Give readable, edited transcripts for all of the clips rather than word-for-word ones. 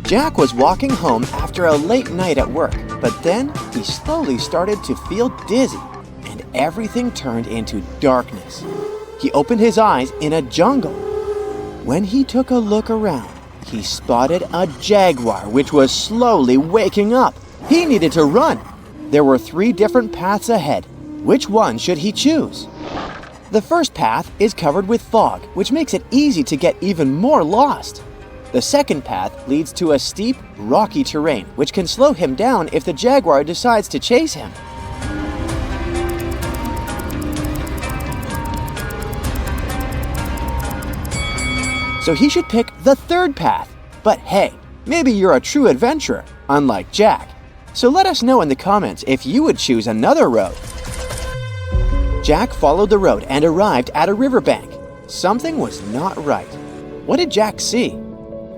Jack was walking home after a late night at work, but then he slowly started to feel dizzy, and everything turned into darkness. He opened his eyes in a jungle. When he took a look around, he spotted a jaguar which was slowly waking up. He needed to run. There were 3 different paths ahead. Which one should he choose? The first path is covered with fog, which makes it easy to get even more lost. The second path leads to a steep, rocky terrain, which can slow him down if the jaguar decides to chase him. So he should pick the third path. But hey, maybe you're a true adventurer, unlike Jack. So let us know in the comments if you would choose another road. Jack followed the road and arrived at a riverbank. Something was not right. What did Jack see?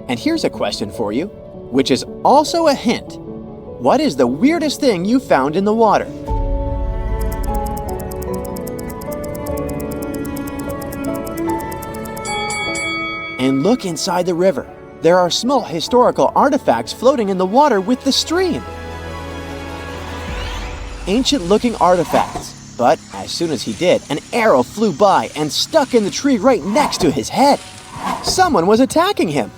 And here's a question for you, which is also a hint. What is the weirdest thing you found in the water? And look inside the river. There are small historical artifacts floating in the water with the stream. Ancient-looking artifacts. But as soon as he did, an arrow flew by and stuck in the tree right next to his head. Someone was attacking him.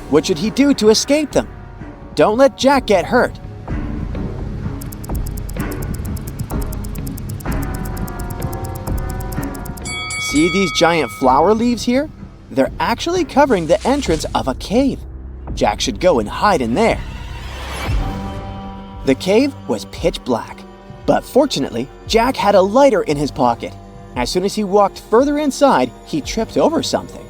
What should he do to escape them? Don't let Jack get hurt. See these giant flower leaves here? They're actually covering the entrance of a cave. Jack should go and hide in there. The cave was pitch black, but fortunately, Jack had a lighter in his pocket. As soon as he walked further inside, he tripped over something.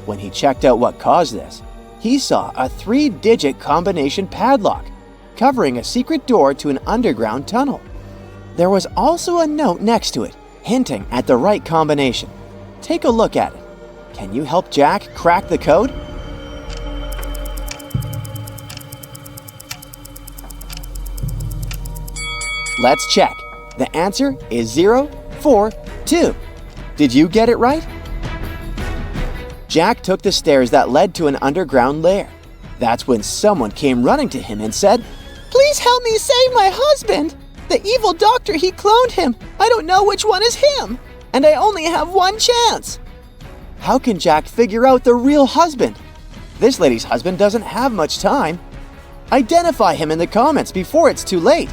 When he checked out what caused this, he saw a 3-digit combination padlock covering a secret door to an underground tunnel. There was also a note next to it, hinting at the right combination. Take a look at it. Can you help Jack crack the code? Let's check. The answer is 042. Did you get it right? Jack took the stairs that led to an underground lair. That's when someone came running to him and said, "Please help me save my husband! The evil doctor, he cloned him. I don't know which one is him, and I only have one chance." How can Jack figure out the real husband? This lady's husband doesn't have much time. Identify him in the comments before it's too late.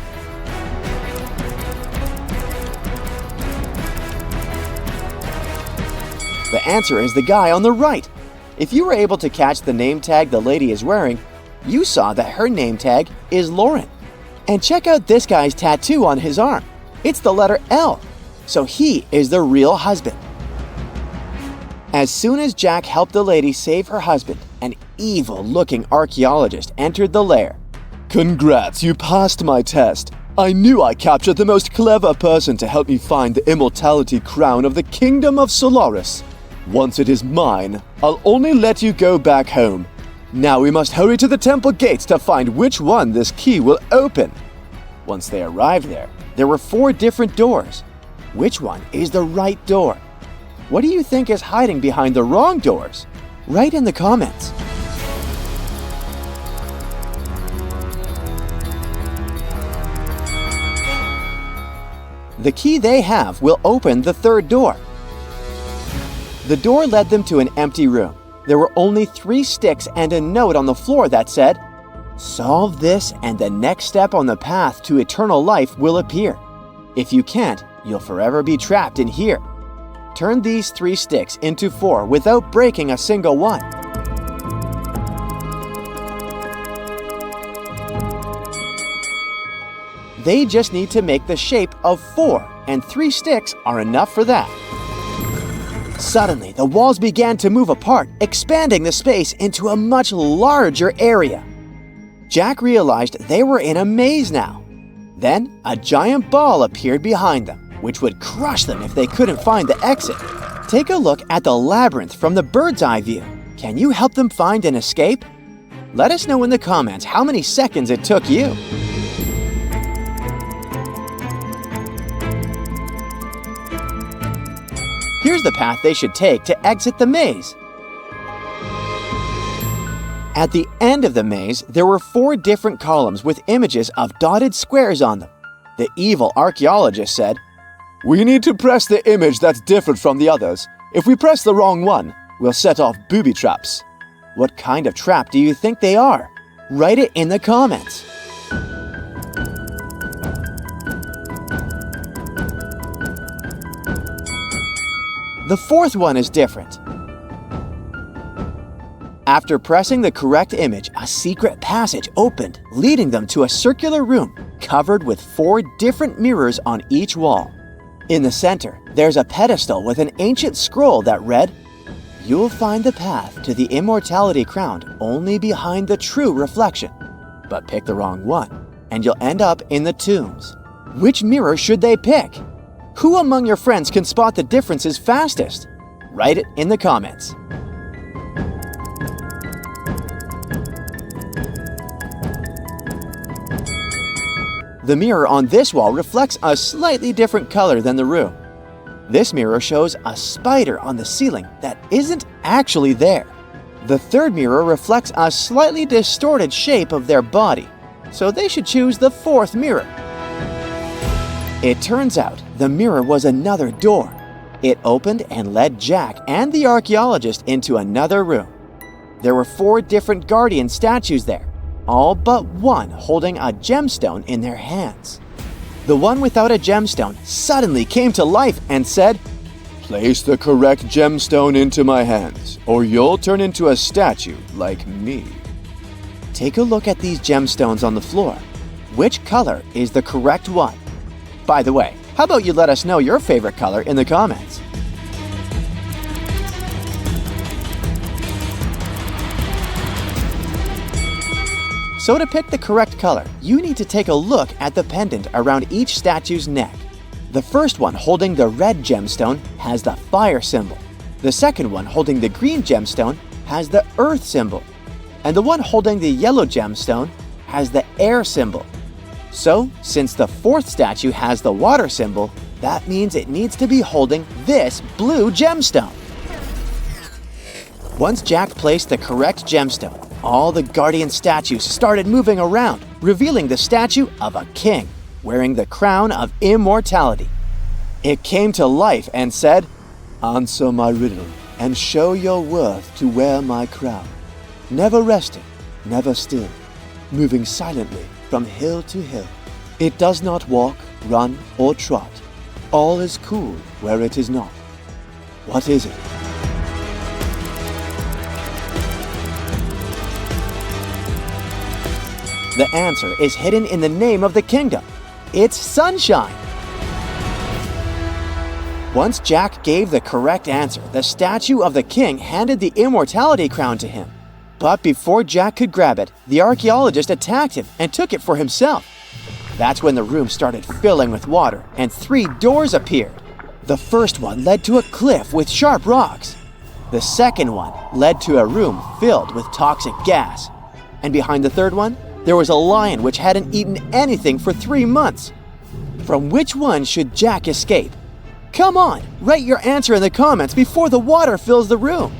The answer is the guy on the right. If you were able to catch the name tag the lady is wearing, you saw that her name tag is Lauren. And check out this guy's tattoo on his arm. It's the letter L, so he is the real husband. As soon as Jack helped the lady save her husband, an evil-looking archaeologist entered the lair. Congrats, you passed my test. I knew I captured the most clever person to help me find the immortality crown of the Kingdom of Solaris. Once it is mine, I'll only let you go back home. Now we must hurry to the temple gates to find which one this key will open. Once they arrived there, there were 4 different doors. Which one is the right door? What do you think is hiding behind the wrong doors? Write in the comments. The key they have will open the 3rd door. The door led them to an empty room. There were only 3 sticks and a note on the floor that said, "Solve this and the next step on the path to eternal life will appear. If you can't, you'll forever be trapped in here. Turn these 3 sticks into 4 without breaking a single one." They just need to make the shape of 4, and 3 sticks are enough for that. Suddenly, the walls began to move apart, expanding the space into a much larger area. Jack realized they were in a maze now. Then, a giant ball appeared behind them, which would crush them if they couldn't find the exit. Take a look at the labyrinth from the bird's eye view. Can you help them find an escape? Let us know in the comments how many seconds it took you. Here's the path they should take to exit the maze. At the end of the maze, there were 4 different columns with images of dotted squares on them. The evil archaeologist said, We need to press the image that's different from the others. If we press the wrong one, we'll set off booby traps. What kind of trap do you think they are? Write it in the comments. The 4th one is different. After pressing the correct image, a secret passage opened, leading them to a circular room covered with 4 different mirrors on each wall. In the center, there's a pedestal with an ancient scroll that read, You'll find the path to the immortality crown only behind the true reflection. But pick the wrong one, and you'll end up in the tombs. Which mirror should they pick? Who among your friends can spot the differences fastest? Write it in the comments. The mirror on this wall reflects a slightly different color than the room. This mirror shows a spider on the ceiling that isn't actually there. The 3rd mirror reflects a slightly distorted shape of their body, so they should choose the 4th mirror. It turns out the mirror was another door. It opened and led Jack and the archaeologist into another room. There were 4 different guardian statues there, all but one holding a gemstone in their hands. The one without a gemstone suddenly came to life and said, Place the correct gemstone into my hands, or you'll turn into a statue like me. Take a look at these gemstones on the floor. Which color is the correct one? By the way, how about you let us know your favorite color in the comments? So to pick the correct color, you need to take a look at the pendant around each statue's neck. The first one holding the red gemstone has the fire symbol. The second one holding the green gemstone has the earth symbol. And the one holding the yellow gemstone has the air symbol. So, since the 4th statue has the water symbol, that means it needs to be holding this blue gemstone. Once Jack placed the correct gemstone, all the guardian statues started moving around, revealing the statue of a king, wearing the crown of immortality. It came to life and said, Answer my riddle, and show your worth to wear my crown. Never resting, never still, moving silently from hill to hill. It does not walk, run, or trot. All is cool where it is not. What is it? The answer is hidden in the name of the kingdom. It's sunshine. Once Jack gave the correct answer, the statue of the king handed the immortality crown to him. But before Jack could grab it, the archaeologist attacked him and took it for himself. That's when the room started filling with water and 3 doors appeared. The first one led to a cliff with sharp rocks. The second one led to a room filled with toxic gas. And behind the third one, there was a lion which hadn't eaten anything for 3 months. From which one should Jack escape? Come on, write your answer in the comments before the water fills the room.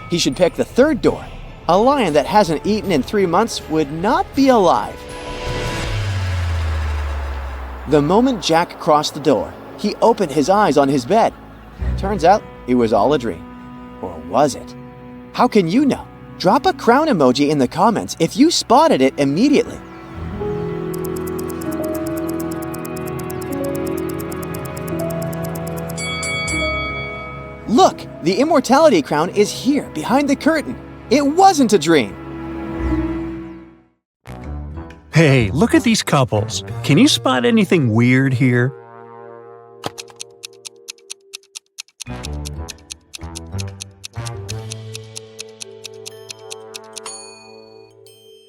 He should pick the 3rd door. A lion that hasn't eaten in 3 months would not be alive. The moment Jack crossed the door, he opened his eyes on his bed. Turns out it was all a dream. Or was it? How can you know? Drop a crown emoji in the comments if you spotted it immediately. Look, the immortality crown is here behind the curtain. It wasn't a dream. Hey, look at these couples. Can you spot anything weird here?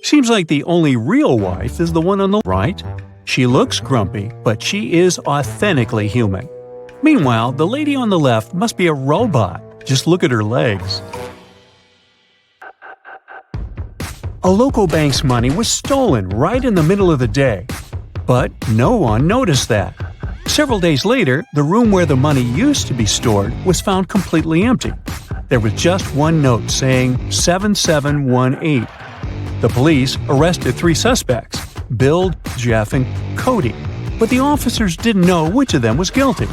Seems like the only real wife is the one on the right. She looks grumpy, but she is authentically human. Meanwhile, the lady on the left must be a robot. Just look at her legs. A local bank's money was stolen right in the middle of the day. But no one noticed that. Several days later, the room where the money used to be stored was found completely empty. There was just one note saying 7718. The police arrested 3 suspects, Bill, Jeff, and Cody, but the officers didn't know which of them was guilty.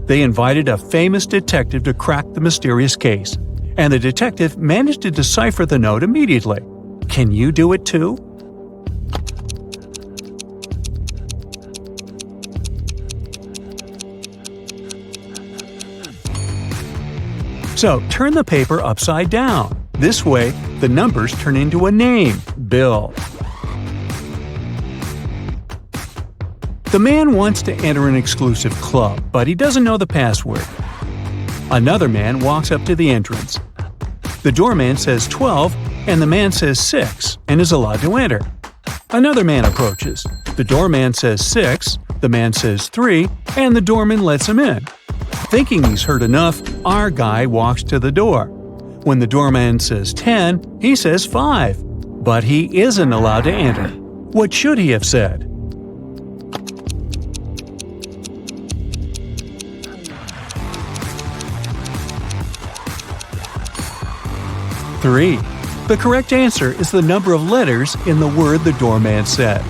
They invited a famous detective to crack the mysterious case, and the detective managed to decipher the note immediately. Can you do it too? So, turn the paper upside down. This way, the numbers turn into a name, Bill. The man wants to enter an exclusive club, but he doesn't know the password. Another man walks up to the entrance. The doorman says 12, and the man says 6, and is allowed to enter. Another man approaches. The doorman says 6, the man says 3, and the doorman lets him in. Thinking he's heard enough, our guy walks to the door. When the doorman says 10, he says 5. But he isn't allowed to enter. What should he have said? Three. The correct answer is the number of letters in the word the doorman says.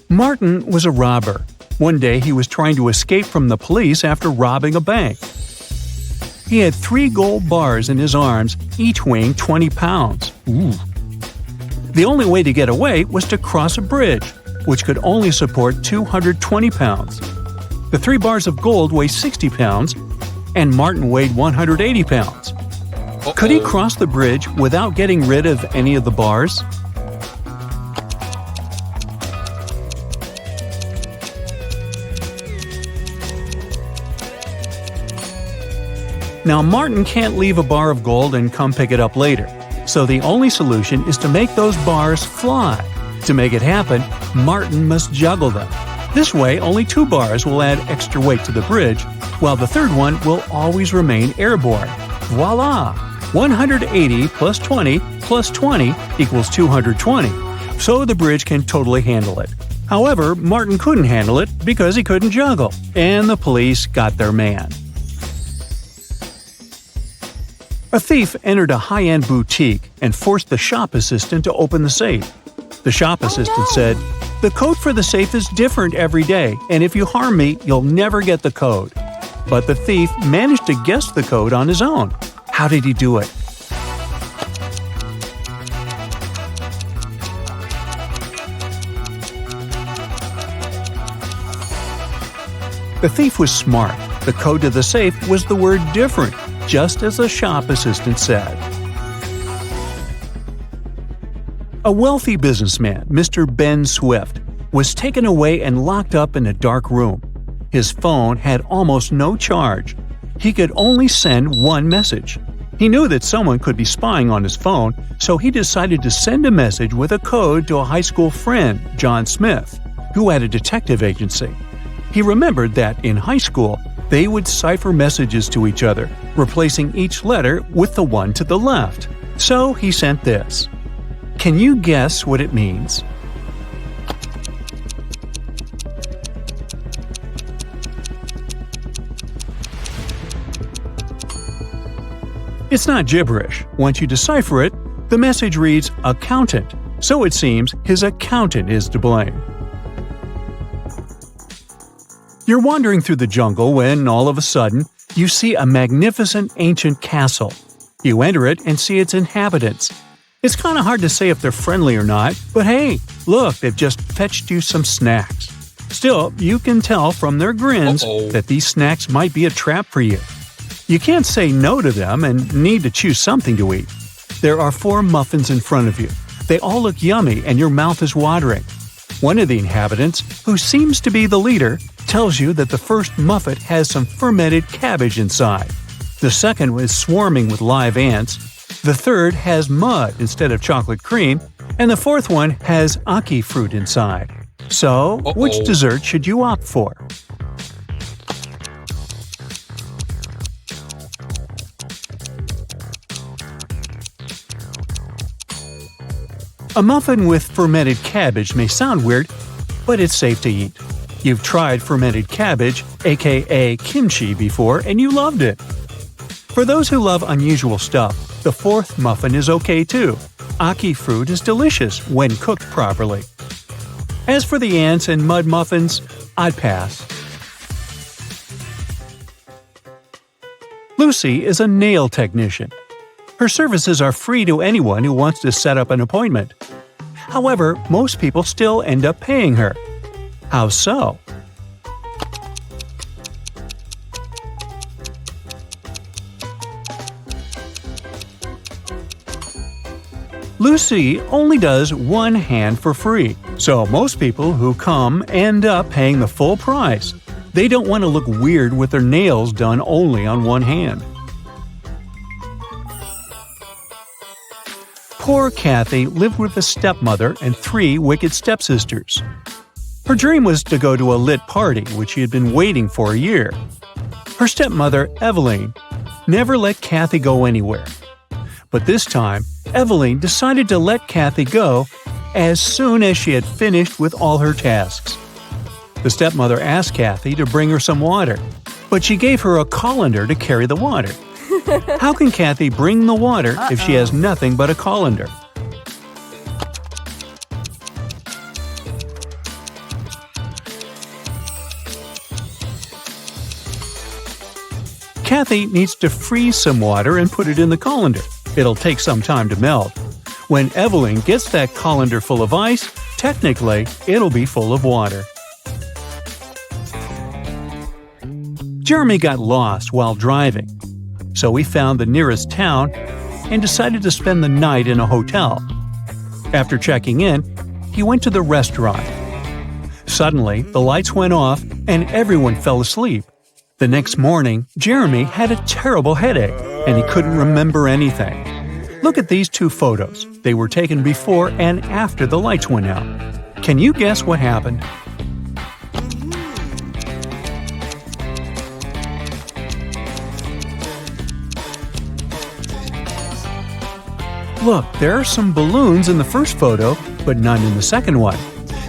Martin was a robber. One day he was trying to escape from the police after robbing a bank. He had 3 gold bars in his arms, each weighing 20 pounds. Ooh. The only way to get away was to cross a bridge, which could only support 220 pounds. The 3 bars of gold weigh 60 pounds, and Martin weighed 180 pounds. Could he cross the bridge without getting rid of any of the bars? Now, Martin can't leave a bar of gold and come pick it up later, so the only solution is to make those bars fly. To make it happen, Martin must juggle them. This way, only 2 bars will add extra weight to the bridge, while the third one will always remain airborne. Voila! 180 plus 20 plus 20 equals 220, so the bridge can totally handle it. However, Martin couldn't handle it because he couldn't juggle, and the police got their man. A thief entered a high-end boutique and forced the shop assistant to open the safe. The shop assistant said, "The code for the safe is different every day, and if you harm me, you'll never get the code." But the thief managed to guess the code on his own. How did he do it? The thief was smart. The code to the safe was the word "different," just as the shop assistant said. A wealthy businessman, Mr. Ben Swift, was taken away and locked up in a dark room. His phone had almost no charge. He could only send one message. He knew that someone could be spying on his phone, so he decided to send a message with a code to a high school friend, John Smith, who had a detective agency. He remembered that in high school, they would cipher messages to each other, replacing each letter with the one to the left. So he sent this. Can you guess what it means? It's not gibberish. Once you decipher it, the message reads accountant, so it seems his accountant is to blame. You're wandering through the jungle when, all of a sudden, you see a magnificent ancient castle. You enter it and see its inhabitants. It's kind of hard to say if they're friendly or not, but hey, look, they've just fetched you some snacks. Still, you can tell from their grins that these snacks might be a trap for you. You can't say no to them and need to choose something to eat. There are 4 muffins in front of you. They all look yummy and your mouth is watering. One of the inhabitants, who seems to be the leader, tells you that the first muffin has some fermented cabbage inside. The second is swarming with live ants. The third has mud instead of chocolate cream. And the fourth one has ackee fruit inside. So, which dessert should you opt for? A muffin with fermented cabbage may sound weird, but it's safe to eat. You've tried fermented cabbage, aka kimchi, before and you loved it. For those who love unusual stuff, the fourth muffin is okay too. Aki fruit is delicious when cooked properly. As for the ants and mud muffins, I'd pass. Lucy is a nail technician. Her services are free to anyone who wants to set up an appointment. However, most people still end up paying her. How so? Lucy only does one hand for free, so most people who come end up paying the full price. They don't want to look weird with their nails done only on one hand. Poor Kathy lived with a stepmother and 3 wicked stepsisters. Her dream was to go to a lit party, which she had been waiting for a year. Her stepmother, Eveline, never let Kathy go anywhere. But this time, Eveline decided to let Kathy go as soon as she had finished with all her tasks. The stepmother asked Kathy to bring her some water, but she gave her a colander to carry the water. How can Kathy bring the water if she has nothing but a colander? Kathy needs to freeze some water and put it in the colander. It'll take some time to melt. When Eveline gets that colander full of ice, technically, it'll be full of water. Jeremy got lost while driving, so he found the nearest town and decided to spend the night in a hotel. After checking in, he went to the restaurant. Suddenly, the lights went off and everyone fell asleep. The next morning, Jeremy had a terrible headache and he couldn't remember anything. Look at these 2 photos. They were taken before and after the lights went out. Can you guess what happened? Look, there are some balloons in the first photo, but none in the second one.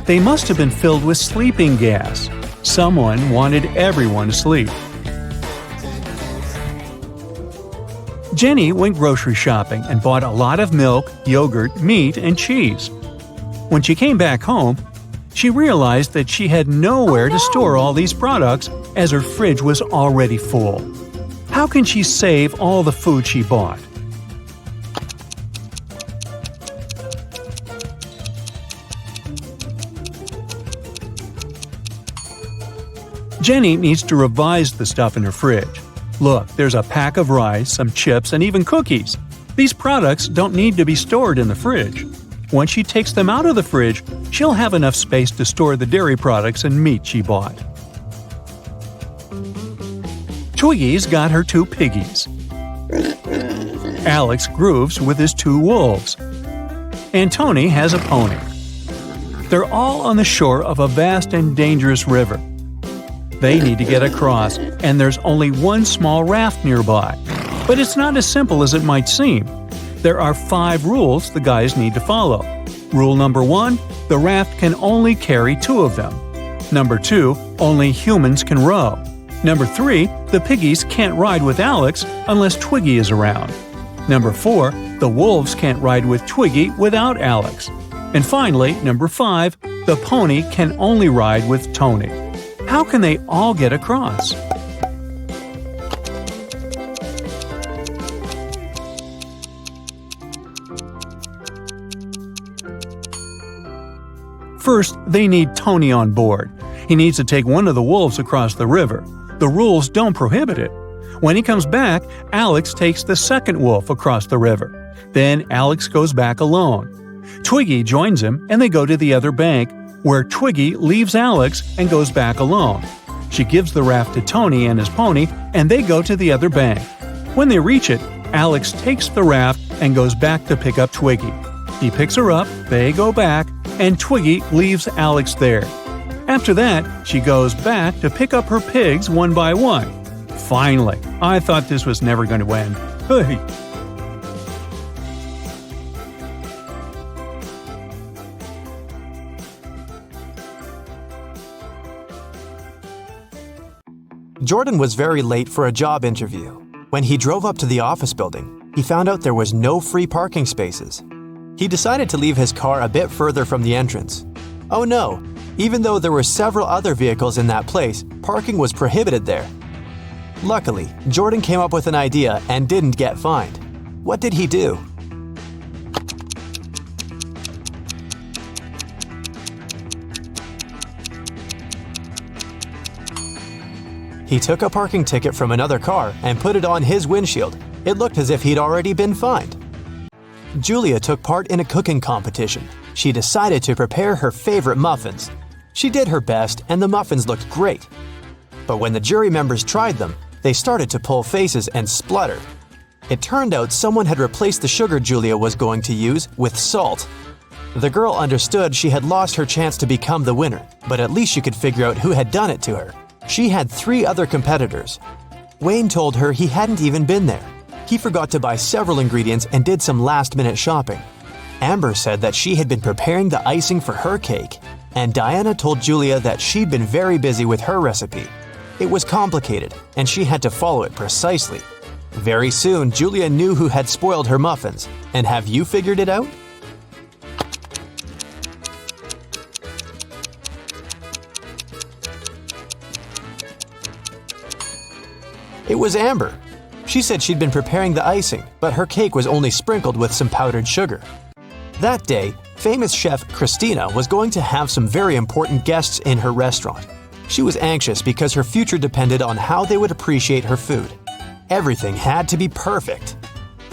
They must have been filled with sleeping gas. Someone wanted everyone to sleep. Jenny went grocery shopping and bought a lot of milk, yogurt, meat, and cheese. When she came back home, she realized that she had nowhere to store all these products as her fridge was already full. How can she save all the food she bought? Jenny needs to revise the stuff in her fridge. Look, there's a pack of rice, some chips, and even cookies. These products don't need to be stored in the fridge. Once she takes them out of the fridge, she'll have enough space to store the dairy products and meat she bought. Twiggy's got her 2 piggies. Alex grooves with his 2 wolves. And Tony has a pony. They're all on the shore of a vast and dangerous river. They need to get across, and there's only one small raft nearby. But it's not as simple as it might seem. There are 5 rules the guys need to follow. Rule number 1, the raft can only carry 2 of them. Number 2, only humans can row. Number 3, the piggies can't ride with Alex unless Twiggy is around. Number 4, the wolves can't ride with Twiggy without Alex. And finally, number 5, the pony can only ride with Tony. How can they all get across? First, they need Tony on board. He needs to take one of the wolves across the river. The rules don't prohibit it. When he comes back, Alex takes the second wolf across the river. Then Alex goes back alone. Twiggy joins him and they go to the other bank, where Twiggy leaves Alex and goes back alone. She gives the raft to Tony and his pony, and they go to the other bank. When they reach it, Alex takes the raft and goes back to pick up Twiggy. He picks her up, they go back, and Twiggy leaves Alex there. After that, she goes back to pick up her pigs one by one. Finally, I thought this was never going to end. Hey. Jordan was very late for a job interview. When he drove up to the office building, he found out there was no free parking spaces. He decided to leave his car a bit further from the entrance. Oh no! Even though there were several other vehicles in that place, parking was prohibited there. Luckily, Jordan came up with an idea and didn't get fined. What did he do? He took a parking ticket from another car and put it on his windshield. It looked as if he'd already been fined. Julia took part in a cooking competition. She decided to prepare her favorite muffins. She did her best and the muffins looked great. But when the jury members tried them, they started to pull faces and splutter. It turned out someone had replaced the sugar Julia was going to use with salt. The girl understood she had lost her chance to become the winner, but at least she could figure out who had done it to her. She had 3 other competitors. Wayne told her he hadn't even been there. He forgot to buy several ingredients and did some last-minute shopping. Amber said that she had been preparing the icing for her cake, and Diana told Julia that she'd been very busy with her recipe. It was complicated, and she had to follow it precisely. Very soon, Julia knew who had spoiled her muffins. And have you figured it out? It was Amber. She said she'd been preparing the icing, but her cake was only sprinkled with some powdered sugar. That day, famous chef Christina was going to have some very important guests in her restaurant. She was anxious because her future depended on how they would appreciate her food. Everything had to be perfect.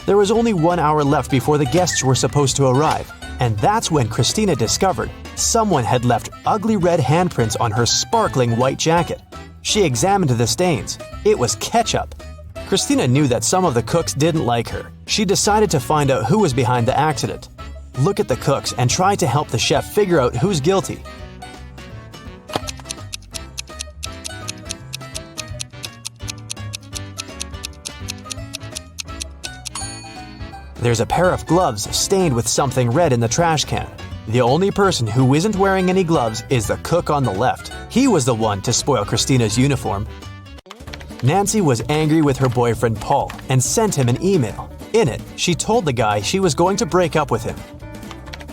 There was only 1 hour left before the guests were supposed to arrive, and that's when Christina discovered someone had left ugly red handprints on her sparkling white jacket. She examined the stains. It was ketchup. Christina knew that some of the cooks didn't like her. She decided to find out who was behind the accident. Look at the cooks and try to help the chef figure out who's guilty. There's a pair of gloves stained with something red in the trash can. The only person who isn't wearing any gloves is the cook on the left. He was the one to spoil Christina's uniform. Nancy was angry with her boyfriend Paul and sent him an email. In it, she told the guy she was going to break up with him.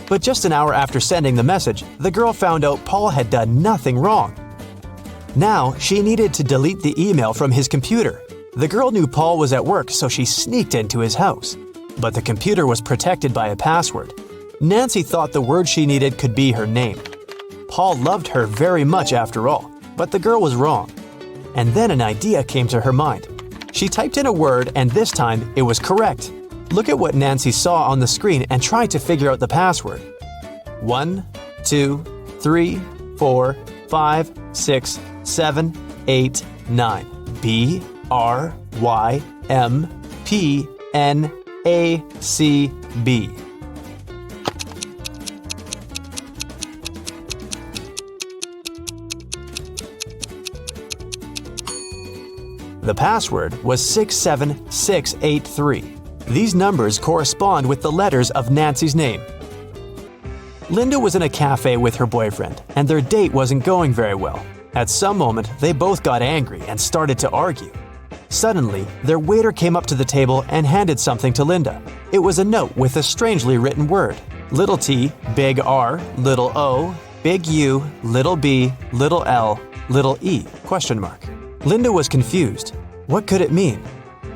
But just an hour after sending the message, the girl found out Paul had done nothing wrong. Now, she needed to delete the email from his computer. The girl knew Paul was at work, so she sneaked into his house. But the computer was protected by a password. Nancy thought the word she needed could be her name. Paul loved her very much after all, but the girl was wrong. And then an idea came to her mind. She typed in a word and this time it was correct. Look at what Nancy saw on the screen and try to figure out the password. 1, 2, 3, 4, 5, 6, 7, 8, 9. BRYMPNACB. The password was 67683. These numbers correspond with the letters of Nancy's name. Linda was in a cafe with her boyfriend, and their date wasn't going very well. At some moment, they both got angry and started to argue. Suddenly, their waiter came up to the table and handed something to Linda. It was a note with a strangely written word. Little t, big R, little O, big U, little b, little L, little e, question mark. Linda was confused. What could it mean?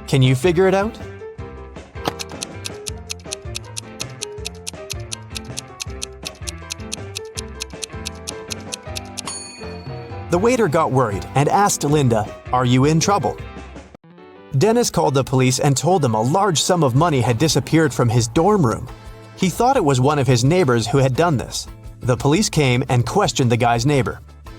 Can you figure it out? The waiter got worried and asked Linda, "Are you in trouble?" Dennis called the police and told them a large sum of money had disappeared from his dorm room. He thought it was one of his neighbors who had done this. The police came and questioned the guy's neighbor.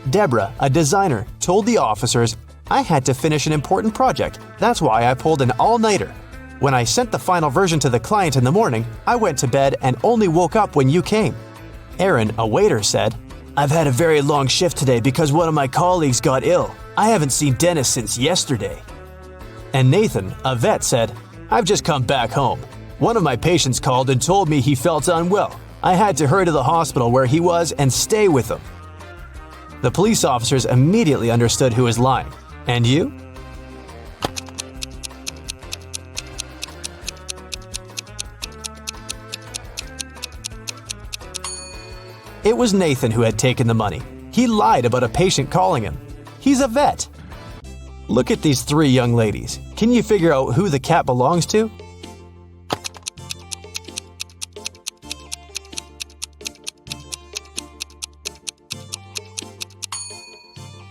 Deborah, a designer, told the officers, "I had to finish an important project. That's why I pulled an all-nighter. When I sent the final version to the client in the morning, I went to bed and only woke up when you came." Aaron, a waiter, said, "I've had a very long shift today because one of my colleagues got ill. I haven't seen Dennis since yesterday." And Nathan, a vet, said, "I've just come back home. One of my patients called and told me he felt unwell. I had to hurry to the hospital where he was and stay with him." The police officers immediately understood who was lying. And you? It was Nathan who had taken the money. He lied about a patient calling him. He's a vet. Look at these three young ladies. Can you figure out who the cat belongs to?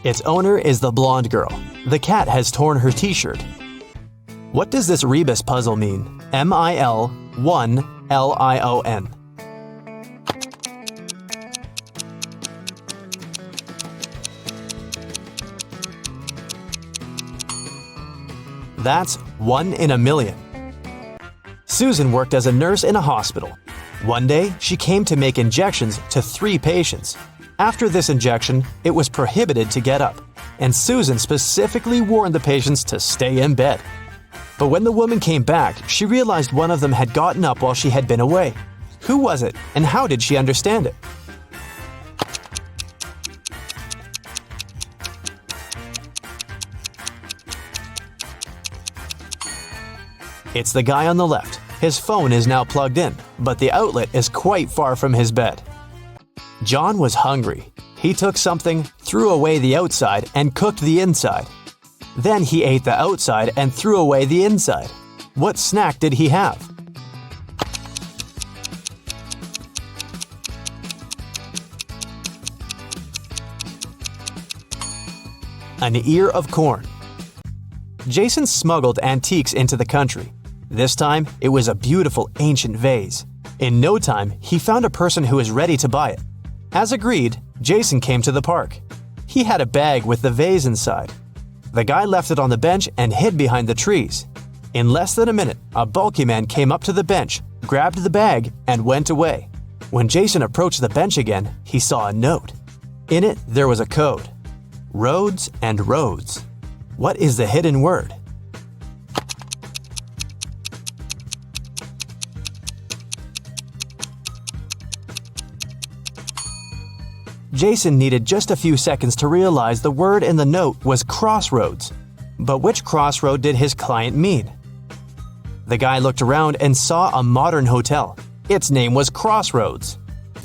Its owner is the blonde girl. The cat has torn her t-shirt. What does this rebus puzzle mean? M-I-L-1-L-I-O-N. That's 1 in a million. Susan worked as a nurse in a hospital. One day, she came to make injections to 3 patients. After this injection, it was prohibited to get up, and Susan specifically warned the patients to stay in bed. But when the woman came back, she realized one of them had gotten up while she had been away. Who was it, and how did she understand it? It's the guy on the left. His phone is now plugged in, but the outlet is quite far from his bed. John was hungry. He took something, threw away the outside, and cooked the inside. Then he ate the outside and threw away the inside. What snack did he have? An ear of corn. Jason smuggled antiques into the country. This time, it was a beautiful ancient vase. In no time, he found a person who was ready to buy it. As agreed, Jason came to the park. He had a bag with the vase inside. The guy left it on the bench and hid behind the trees. In less than a minute, a bulky man came up to the bench, grabbed the bag, and went away. When Jason approached the bench again, he saw a note. In it, there was a code. Roads and roads. What is the hidden word? Jason needed just a few seconds to realize the word in the note was crossroads. But which crossroad did his client mean? The guy looked around and saw a modern hotel. Its name was Crossroads.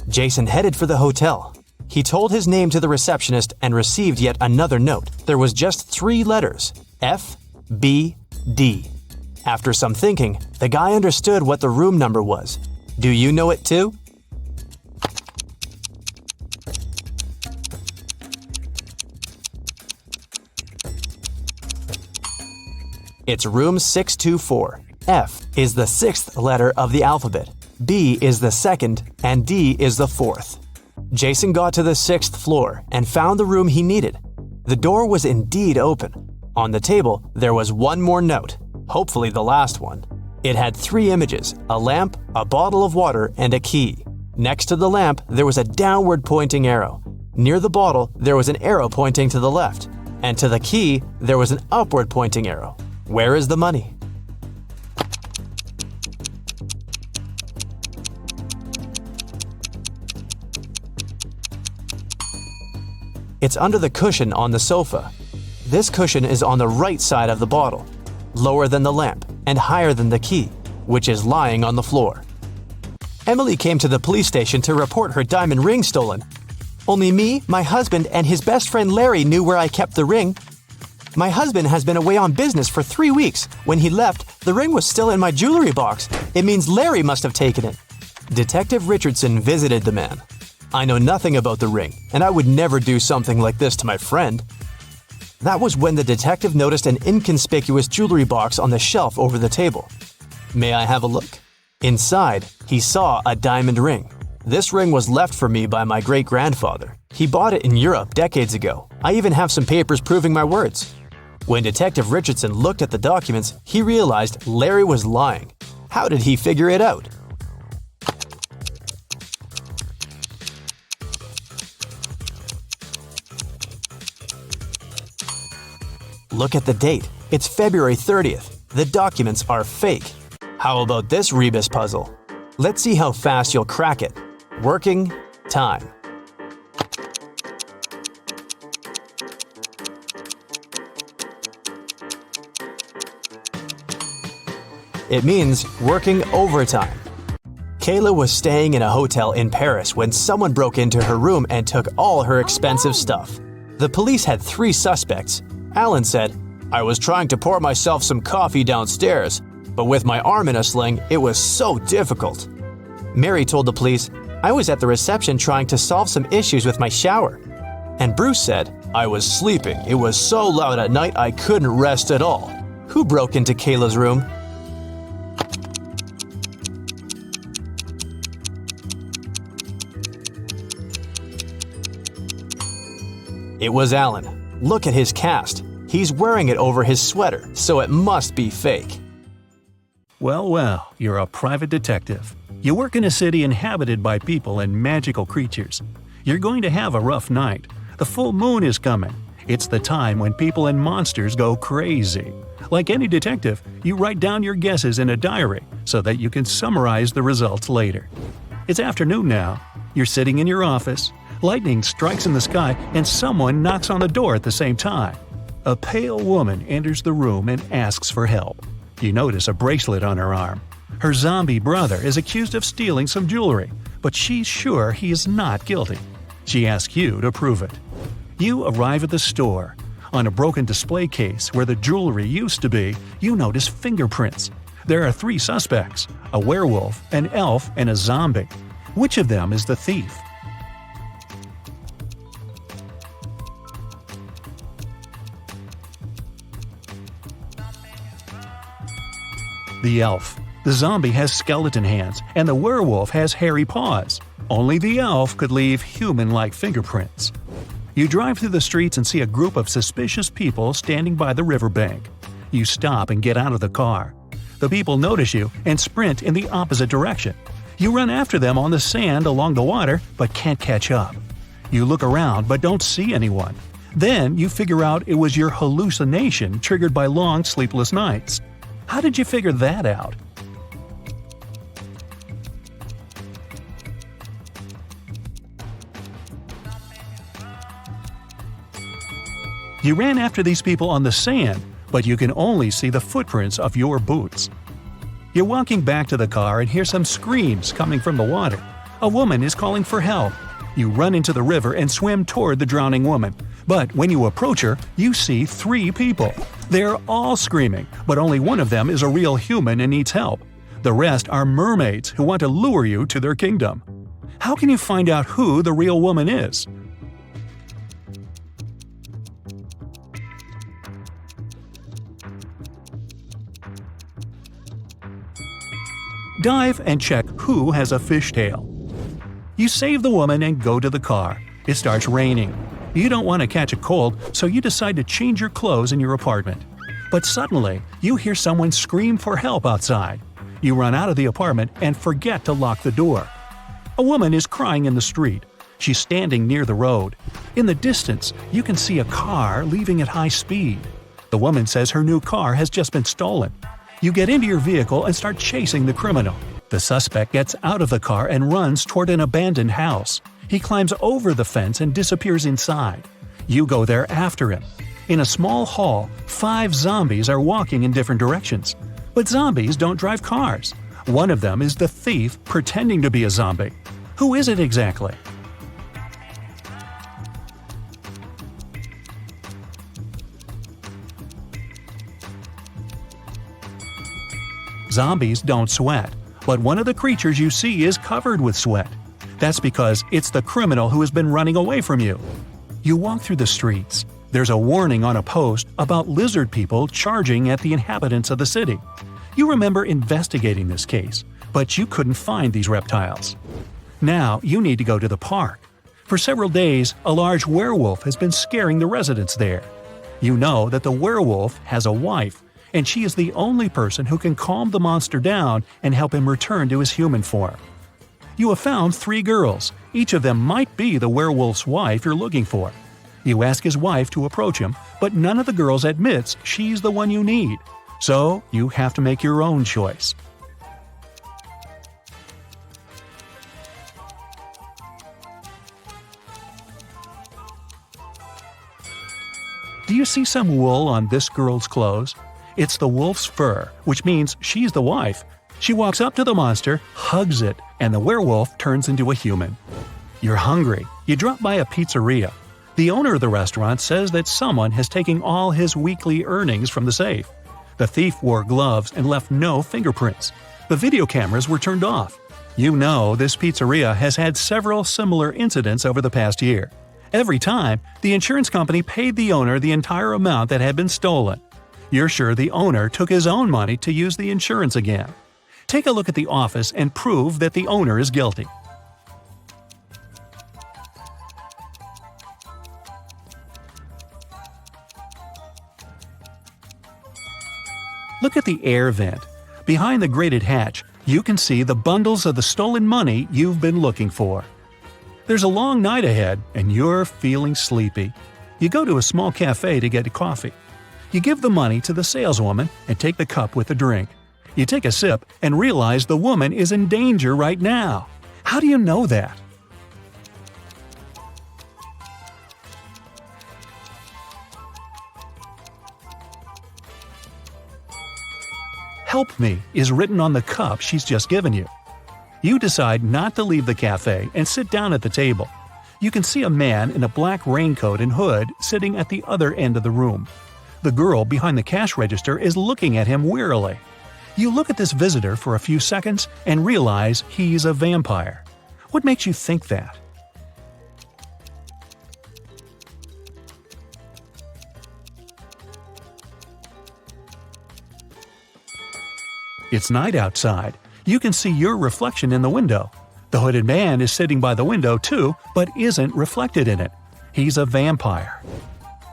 Jason headed for the hotel. He told his name to the receptionist and received yet another note. There was just 3 letters, F, B, D. After some thinking, the guy understood what the room number was. Do you know it too? It's room 624. F is the 6th letter of the alphabet, B is the 2nd, and D is the 4th. Jason got to the 6th floor and found the room he needed. The door was indeed open. On the table, there was one more note, hopefully the last one. It had 3 images, a lamp, a bottle of water, and a key. Next to the lamp, there was a downward pointing arrow. Near the bottle, there was an arrow pointing to the left. And to the key, there was an upward pointing arrow. Where is the money? It's under the cushion on the sofa. This cushion is on the right side of the bottle, lower than the lamp, and higher than the key, which is lying on the floor. Emily came to the police station to report her diamond ring stolen. Only me, my husband, and his best friend Larry knew where I kept the ring. My husband has been away on business for 3 weeks. When he left, the ring was still in my jewelry box. It means Larry must have taken it. Detective Richardson visited the man. I know nothing about the ring, and I would never do something like this to my friend. That was when the detective noticed an inconspicuous jewelry box on the shelf over the table. May I have a look? Inside, he saw a diamond ring. This ring was left for me by my great-grandfather. He bought it in Europe decades ago. I even have some papers proving my words. When Detective Richardson looked at the documents, he realized Larry was lying. How did he figure it out? Look at the date. It's February 30th. The documents are fake. How about this rebus puzzle? Let's see how fast you'll crack it. Working time. It means working overtime. Kayla was staying in a hotel in Paris when someone broke into her room and took all her expensive stuff. The police had 3 suspects. Alan said, "I was trying to pour myself some coffee downstairs, but with my arm in a sling, it was so difficult." Mary told the police, "I was at the reception trying to solve some issues with my shower." And Bruce said, "I was sleeping. It was so loud at night I couldn't rest at all." Who broke into Kayla's room? It was Alan. Look at his cast. He's wearing it over his sweater, so it must be fake. Well, well, you're a private detective. You work in a city inhabited by people and magical creatures. You're going to have a rough night. The full moon is coming. It's the time when people and monsters go crazy. Like any detective, you write down your guesses in a diary so that you can summarize the results later. It's afternoon now. You're sitting in your office. Lightning strikes in the sky and someone knocks on the door at the same time. A pale woman enters the room and asks for help. You notice a bracelet on her arm. Her zombie brother is accused of stealing some jewelry, but she's sure he is not guilty. She asks you to prove it. You arrive at the store. On a broken display case where the jewelry used to be, you notice fingerprints. There are 3 suspects: a werewolf, an elf, and a zombie. Which of them is the thief? The elf. The zombie has skeleton hands, and the werewolf has hairy paws. Only the elf could leave human-like fingerprints. You drive through the streets and see a group of suspicious people standing by the riverbank. You stop and get out of the car. The people notice you and sprint in the opposite direction. You run after them on the sand along the water, but can't catch up. You look around but don't see anyone. Then you figure out it was your hallucination triggered by long sleepless nights. How did you figure that out? You ran after these people on the sand, but you can only see the footprints of your boots. You're walking back to the car and hear some screams coming from the water. A woman is calling for help. You run into the river and swim toward the drowning woman. But when you approach her, you see 3 people. They're all screaming, but only one of them is a real human and needs help. The rest are mermaids who want to lure you to their kingdom. How can you find out who the real woman is? Dive and check who has a fishtail. You save the woman and go to the car. It starts raining. You don't want to catch a cold, so you decide to change your clothes in your apartment. But suddenly, you hear someone scream for help outside. You run out of the apartment and forget to lock the door. A woman is crying in the street. She's standing near the road. In the distance, you can see a car leaving at high speed. The woman says her new car has just been stolen. You get into your vehicle and start chasing the criminal. The suspect gets out of the car and runs toward an abandoned house. He climbs over the fence and disappears inside. You go there after him. In a small hall, 5 zombies are walking in different directions. But zombies don't drive cars. One of them is the thief pretending to be a zombie. Who is it exactly? Zombies don't sweat, but one of the creatures you see is covered with sweat. That's because it's the criminal who has been running away from you. You walk through the streets. There's a warning on a post about lizard people charging at the inhabitants of the city. You remember investigating this case, but you couldn't find these reptiles. Now you need to go to the park. For several days, a large werewolf has been scaring the residents there. You know that the werewolf has a wife, and she is the only person who can calm the monster down and help him return to his human form. You have found 3 girls. Each of them might be the werewolf's wife you're looking for. You ask his wife to approach him, but none of the girls admits she's the one you need. So you have to make your own choice. Do you see some wool on this girl's clothes? It's the wolf's fur, which means she's the wife. She walks up to the monster, hugs it, and the werewolf turns into a human. You're hungry. You drop by a pizzeria. The owner of the restaurant says that someone has taken all his weekly earnings from the safe. The thief wore gloves and left no fingerprints. The video cameras were turned off. You know this pizzeria has had several similar incidents over the past year. Every time, the insurance company paid the owner the entire amount that had been stolen. You're sure the owner took his own money to use the insurance again. Take a look at the office and prove that the owner is guilty. Look at the air vent. Behind the grated hatch, you can see the bundles of the stolen money you've been looking for. There's a long night ahead, and you're feeling sleepy. You go to a small cafe to get coffee. You give the money to the saleswoman and take the cup with the drink. You take a sip and realize the woman is in danger right now. How do you know that? "Help me" is written on the cup she's just given you. You decide not to leave the cafe and sit down at the table. You can see a man in a black raincoat and hood sitting at the other end of the room. The girl behind the cash register is looking at him wearily. You look at this visitor for a few seconds and realize he's a vampire. What makes you think that? It's night outside. You can see your reflection in the window. The hooded man is sitting by the window too, but isn't reflected in it. He's a vampire.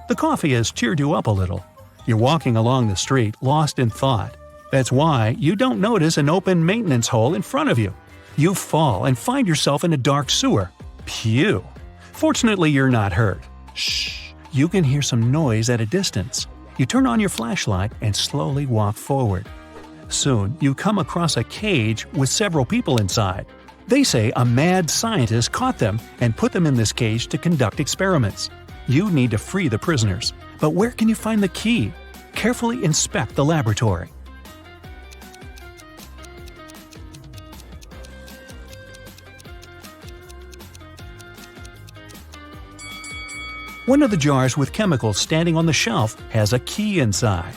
The coffee has cheered you up a little. You're walking along the street, lost in thought. That's why you don't notice an open maintenance hole in front of you. You fall and find yourself in a dark sewer. Phew! Fortunately, you're not hurt. Shh! You can hear some noise at a distance. You turn on your flashlight and slowly walk forward. Soon, you come across a cage with several people inside. They say a mad scientist caught them and put them in this cage to conduct experiments. You need to free the prisoners. But where can you find the key? Carefully inspect the laboratory. One of the jars with chemicals standing on the shelf has a key inside.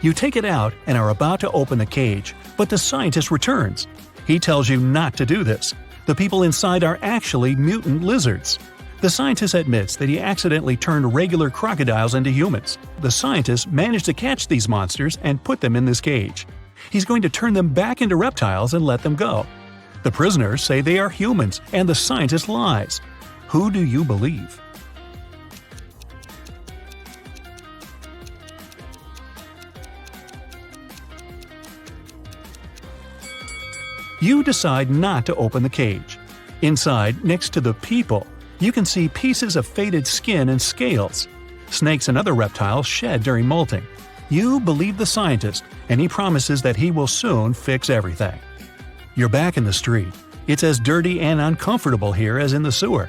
You take it out and are about to open the cage, but the scientist returns. He tells you not to do this. The people inside are actually mutant lizards. The scientist admits that he accidentally turned regular crocodiles into humans. The scientist managed to catch these monsters and put them in this cage. He's going to turn them back into reptiles and let them go. The prisoners say they are humans, and the scientist lies. Who do you believe? You decide not to open the cage. Inside, next to the people, you can see pieces of faded skin and scales. Snakes and other reptiles shed during molting. You believe the scientist, and he promises that he will soon fix everything. You're back in the street. It's as dirty and uncomfortable here as in the sewer.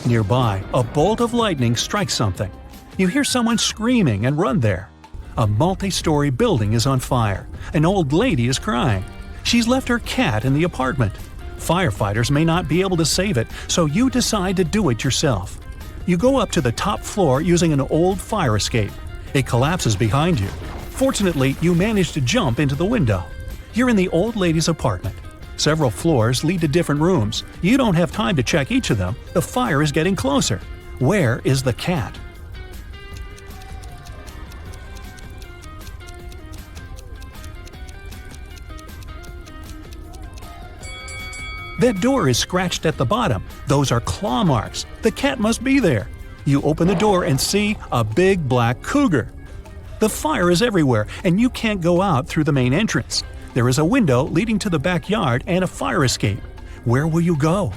Nearby, a bolt of lightning strikes something. You hear someone screaming and run there. A multi-story building is on fire. An old lady is crying. She's left her cat in the apartment. Firefighters may not be able to save it, so you decide to do it yourself. You go up to the top floor using an old fire escape. It collapses behind you. Fortunately, you manage to jump into the window. You're in the old lady's apartment. Several floors lead to different rooms. You don't have time to check each of them. The fire is getting closer. Where is the cat? That door is scratched at the bottom. Those are claw marks. The cat must be there. You open the door and see a big black cougar. The fire is everywhere, and you can't go out through the main entrance. There is a window leading to the backyard and a fire escape. Where will you go?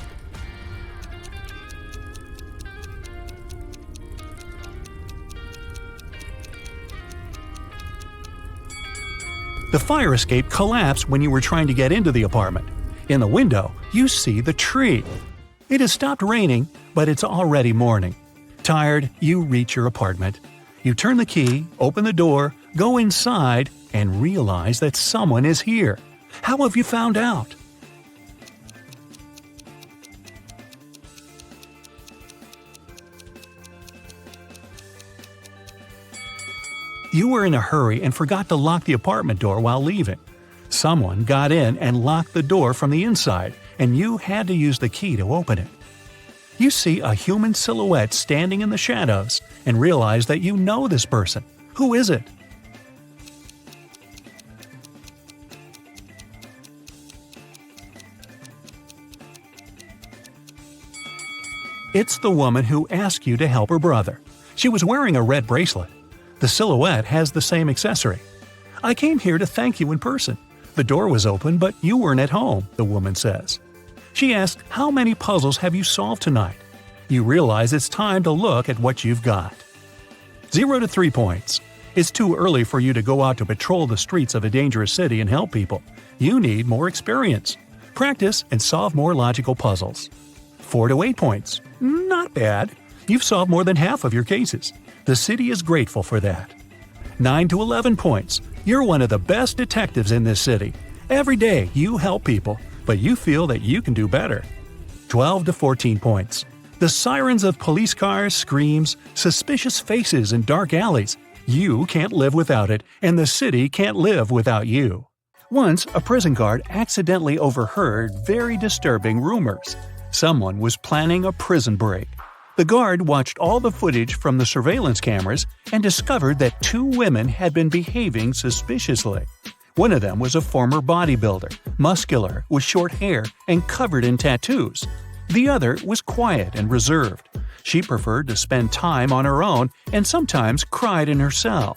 The fire escape collapsed when you were trying to get into the apartment. In the window, you see the tree. It has stopped raining, but it's already morning. Tired, you reach your apartment. You turn the key, open the door, go inside, and realize that someone is here. How have you found out? You were in a hurry and forgot to lock the apartment door while leaving. Someone got in and locked the door from the inside, and you had to use the key to open it. You see a human silhouette standing in the shadows and realize that you know this person. Who is it? It's the woman who asked you to help her brother. She was wearing a red bracelet. The silhouette has the same accessory. I came here to thank you in person. The door was open, but you weren't at home, the woman says. She asked, how many puzzles have you solved tonight? You realize it's time to look at what you've got. 0 to 3 points. It's too early for you to go out to patrol the streets of a dangerous city and help people. You need more experience. Practice and solve more logical puzzles. 4 to 8 points. Not bad. You've solved more than half of your cases. The city is grateful for that. 9 to 11 points. You're one of the best detectives in this city. Every day you help people, but you feel that you can do better. 12 to 14 points. The sirens of police cars, screams, suspicious faces in dark alleys. You can't live without it, and the city can't live without you. Once, a prison guard accidentally overheard very disturbing rumors. Someone was planning a prison break. The guard watched all the footage from the surveillance cameras and discovered that 2 women had been behaving suspiciously. One of them was a former bodybuilder, muscular, with short hair and covered in tattoos. The other was quiet and reserved. She preferred to spend time on her own and sometimes cried in her cell.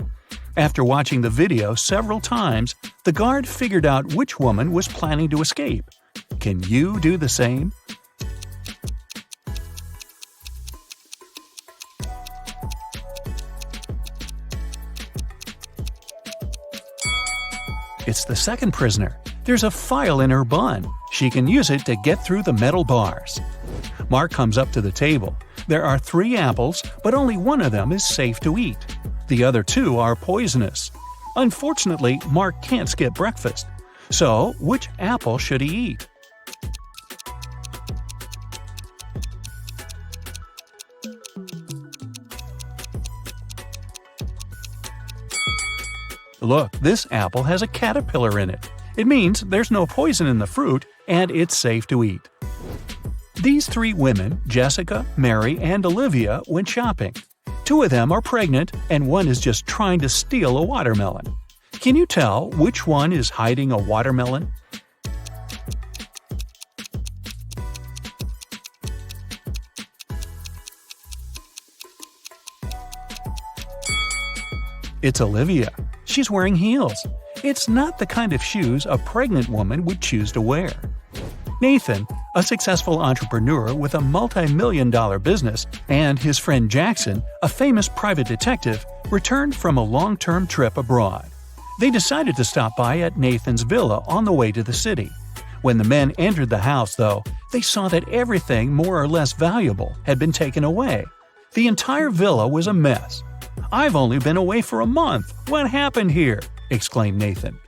After watching the video several times, the guard figured out which woman was planning to escape. Can you do the same? It's the second prisoner. There's a file in her bun. She can use it to get through the metal bars. Mark comes up to the table. There are 3 apples, but only one of them is safe to eat. The other 2 are poisonous. Unfortunately, Mark can't skip breakfast. So, which apple should he eat? Look, this apple has a caterpillar in it. It means there's no poison in the fruit and it's safe to eat. These 3 women, Jessica, Mary, and Olivia, went shopping. 2 of them are pregnant and one is just trying to steal a watermelon. Can you tell which one is hiding a watermelon? It's Olivia. She's wearing heels. It's not the kind of shoes a pregnant woman would choose to wear. Nathan, a successful entrepreneur with a multi-million-dollar business, and his friend Jackson, a famous private detective, returned from a long-term trip abroad. They decided to stop by at Nathan's villa on the way to the city. When the men entered the house, though, they saw that everything more or less valuable had been taken away. The entire villa was a mess. "I've only been away for a month. What happened here?" exclaimed Nathan.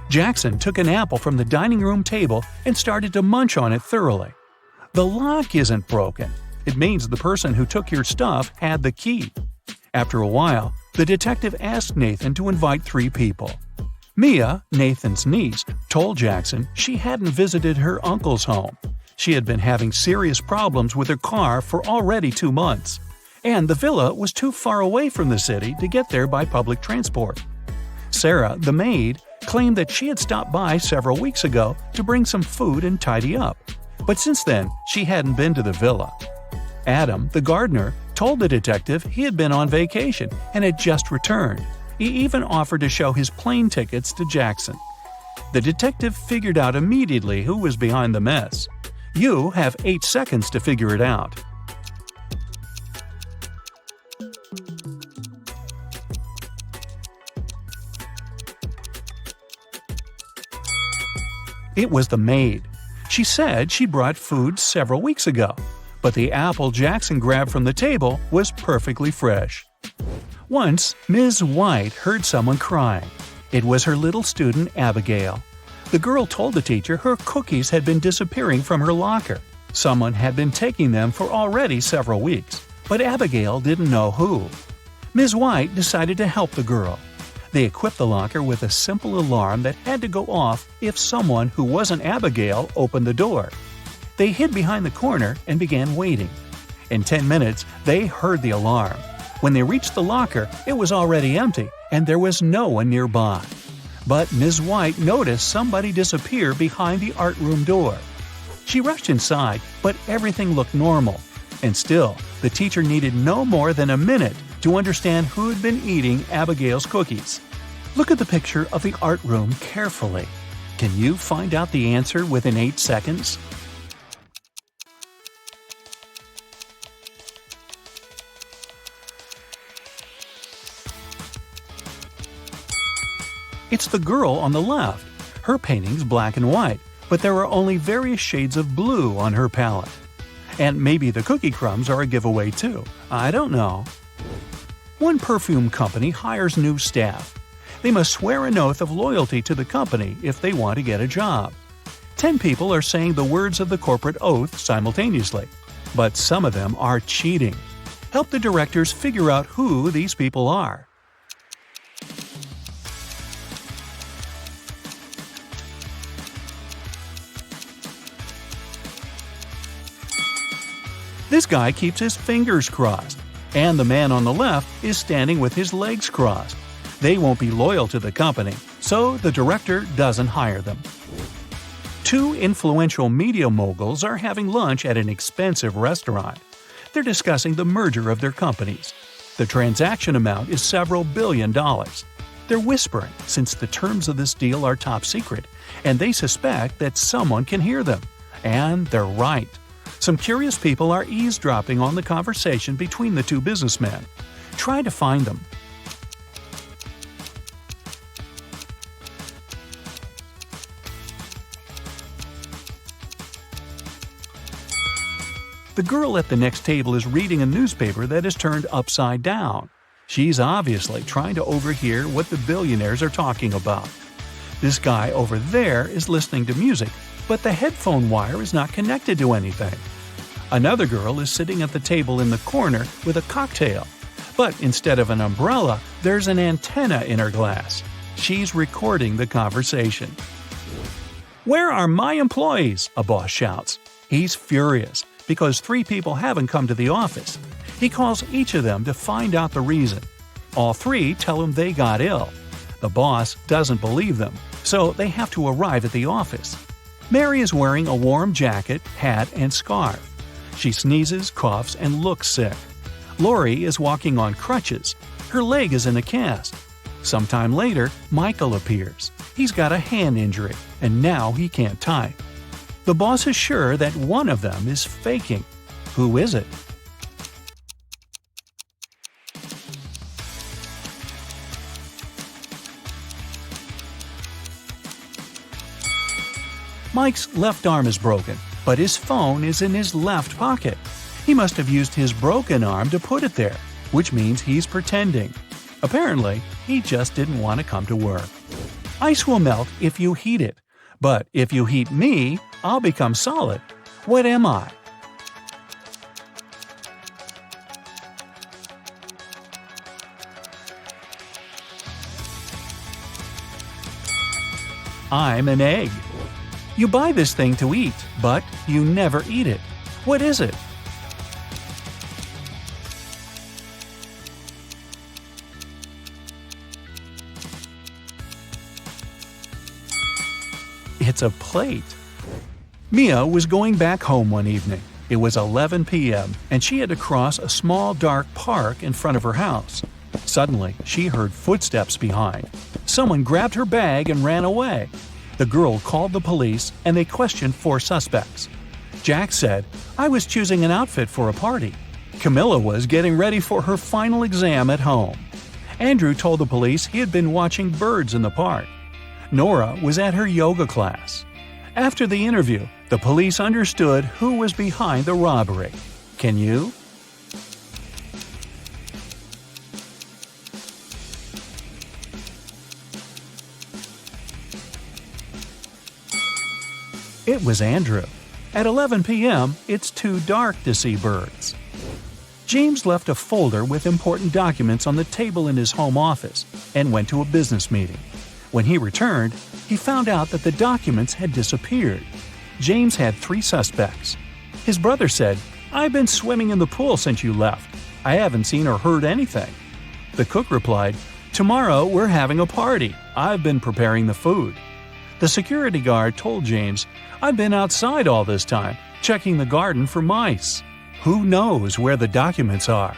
Jackson took an apple from the dining room table and started to munch on it thoroughly. "The lock isn't broken. It means the person who took your stuff had the key." After a while, the detective asked Nathan to invite 3 people. Mia, Nathan's niece, told Jackson she hadn't visited her uncle's home. She had been having serious problems with her car for already 2 months. And the villa was too far away from the city to get there by public transport. Sarah, the maid, claimed that she had stopped by several weeks ago to bring some food and tidy up, but since then she hadn't been to the villa. Adam, the gardener, told the detective he had been on vacation and had just returned. He even offered to show his plane tickets to Jackson. The detective figured out immediately who was behind the mess. You have 8 seconds to figure it out. It was the maid. She said she brought food several weeks ago, but the apple Jackson grabbed from the table was perfectly fresh. Once, Ms. White heard someone crying. It was her little student, Abigail. The girl told the teacher her cookies had been disappearing from her locker. Someone had been taking them for already several weeks, but Abigail didn't know who. Ms. White decided to help the girl. They equipped the locker with a simple alarm that had to go off if someone who wasn't Abigail opened the door. They hid behind the corner and began waiting. In 10 minutes, they heard the alarm. When they reached the locker, it was already empty, and there was no one nearby. But Ms. White noticed somebody disappear behind the art room door. She rushed inside, but everything looked normal. And still, the teacher needed no more than a minute to understand who had been eating Abigail's cookies. Look at the picture of the art room carefully. Can you find out the answer within 8 seconds? It's the girl on the left. Her painting's black and white, but there are only various shades of blue on her palette. And maybe the cookie crumbs are a giveaway too. I don't know. One perfume company hires new staff. They must swear an oath of loyalty to the company if they want to get a job. 10 people are saying the words of the corporate oath simultaneously, but some of them are cheating. Help the directors figure out who these people are. This guy keeps his fingers crossed, and the man on the left is standing with his legs crossed. They won't be loyal to the company, so the director doesn't hire them. 2 influential media moguls are having lunch at an expensive restaurant. They're discussing the merger of their companies. The transaction amount is several $billion. They're whispering since the terms of this deal are top secret, and they suspect that someone can hear them. And they're right. Some curious people are eavesdropping on the conversation between the 2 businessmen. Try to find them. The girl at the next table is reading a newspaper that is turned upside down. She's obviously trying to overhear what the billionaires are talking about. This guy over there is listening to music, but the headphone wire is not connected to anything. Another girl is sitting at the table in the corner with a cocktail, but instead of an umbrella, there's an antenna in her glass. She's recording the conversation. "Where are my employees?" a boss shouts. He's furious because 3 people haven't come to the office. He calls each of them to find out the reason. All 3 tell him they got ill. The boss doesn't believe them, so they have to arrive at the office. Mary is wearing a warm jacket, hat, and scarf. She sneezes, coughs, and looks sick. Lori is walking on crutches. Her leg is in a cast. Sometime later, Michael appears. He's got a hand injury, and now he can't type. The boss is sure that one of them is faking. Who is it? Mike's left arm is broken, but his phone is in his left pocket. He must have used his broken arm to put it there, which means he's pretending. Apparently, he just didn't want to come to work. Ice will melt if you heat it, but if you heat me, I'll become solid. What am I? I'm an egg. You buy this thing to eat, but you never eat it. What is it? It's a plate. Mia was going back home one evening. It was 11 p.m., and she had to cross a small dark park in front of her house. Suddenly, she heard footsteps behind. Someone grabbed her bag and ran away. The girl called the police, and they questioned 4 suspects. Jack said, "I was choosing an outfit for a party." Camilla was getting ready for her final exam at home. Andrew told the police he had been watching birds in the park. Nora was at her yoga class. After the interview, the police understood who was behind the robbery. Can you? It was Andrew. At 11 p.m., it's too dark to see birds. James left a folder with important documents on the table in his home office and went to a business meeting. When he returned, he found out that the documents had disappeared. James had 3 suspects. His brother said, "I've been swimming in the pool since you left. I haven't seen or heard anything." The cook replied, "Tomorrow we're having a party. I've been preparing the food." The security guard told James, "I've been outside all this time, checking the garden for mice." Who knows where the documents are?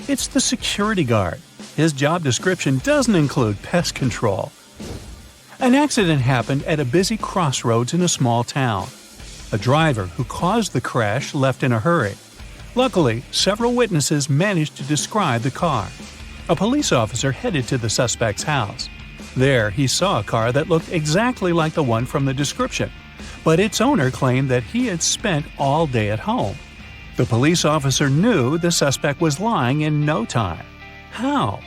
It's the security guard. His job description doesn't include pest control. An accident happened at a busy crossroads in a small town. A driver who caused the crash left in a hurry. Luckily, several witnesses managed to describe the car. A police officer headed to the suspect's house. There, he saw a car that looked exactly like the one from the description, but its owner claimed that he had spent all day at home. The police officer knew the suspect was lying in no time. How?